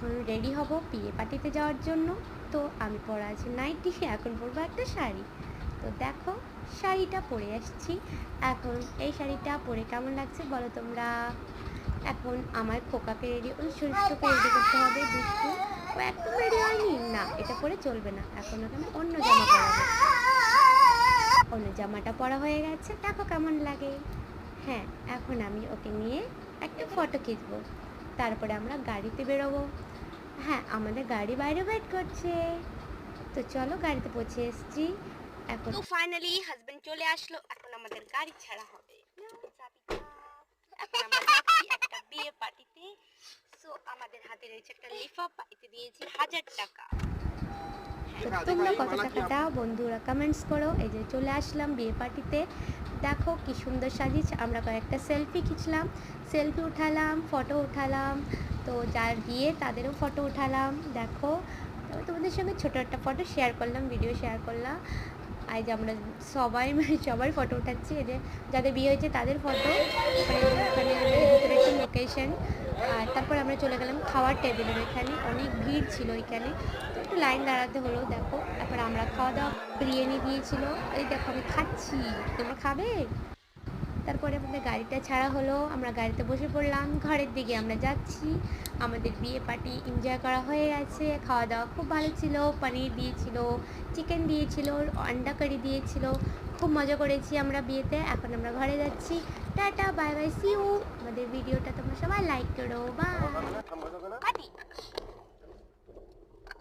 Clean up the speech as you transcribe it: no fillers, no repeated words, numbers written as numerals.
এখন রেডি হব বিয়ে পার্টিতে যাওয়ার জন্য। তো আমি পরা আছে নাইটি, এখন পরবো একটা শাড়ি। তো দেখো শাড়িটা পরে আসছি। এখন এই শাড়িটা পরে কেমন লাগছে বলো তোমরা। এখন আমার খোকাকে রেডি, ওই ছোটকে রেডি করতে হবে। দুষ্টু ও একদম রেডি হয়নি, না এটা পরে চলবে না, এখন ওকে আমি অন্য জামা পরাবো। অন্য জামাটা পরা হয়ে গেছে, দেখো কেমন লাগে। হ্যাঁ, এখন আমি ওকে নিয়ে একটা ফটো খিঁচবো, তারপরে আমরা গাড়িতে বেরোবো। হ্যাঁ, আমাদের গাড়ি বাইরে ওয়েট করছে। তো চলো গাড়িতে পৌঁছে এসেছি। এখন তো ফাইনালি হাজবেন্ড চলে আসলো, এখন আমাদের গাড়ি ছাড়া হবে। এখন আমরা যাচ্ছি একটা বিয়ে পার্টিতে। সো আমাদের হাতে রয়েছে একটা লিফাফা, এতে দিয়েছি 1000 টাকা। তোমরা কত টাকা দাও বন্ধুরা কমেন্টস করো। এই যে চলে আসলাম বিয়ে পার্টিতে, দেখো কি সুন্দর সাজিয়েছে। আমরা কয়েকটা সেলফি খিঁচলাম, সেলফি উঠালাম, ফটো উঠালাম। তো যার বিয়ে তাদেরও ফটো উঠালাম। দেখো তোমাদের সঙ্গে ছোটো একটা ফটো শেয়ার করলাম, ভিডিও শেয়ার করলাম। আর যে আমরা সবাই সবার ফটো উঠাচ্ছি, এই যে যাদের বিয়ে হয়েছে তাদের ফটো। ওখানে ভিতরে একটা লোকেশন। আর তারপর আমরা চলে গেলাম খাওয়ার টেবিলের এখানে, অনেক ভিড় ছিল ওইখানে, তো একটু লাইন দাঁড়াতে হলো। দেখো তারপর আমরা খাওয়া দাওয়া, বিরিয়ানি দিয়েছিল, এই দেখো আমি খাচ্ছি, তোমরা খাবে। তারপরে আমাদের গাড়িটা ছাড়া হলো, আমরা গাড়িতে বসে পড়লাম, ঘরের দিকে আমরা যাচ্ছি। আমাদের বিয়ে পার্টি এনজয় করা হয়ে গেছে, খাওয়া দাওয়া খুব ভালো ছিল, পনির দিয়েছিল, চিকেন দিয়েছিল, আন্ডা কারি দিয়েছিল, খুব মজা করেছি আমরা বিয়েতে। এখন আমরা ঘরে যাচ্ছি, tata bye bye, see you. আমাদের ভিডিওটা তোমরা সবাই লাইক করো, বাই।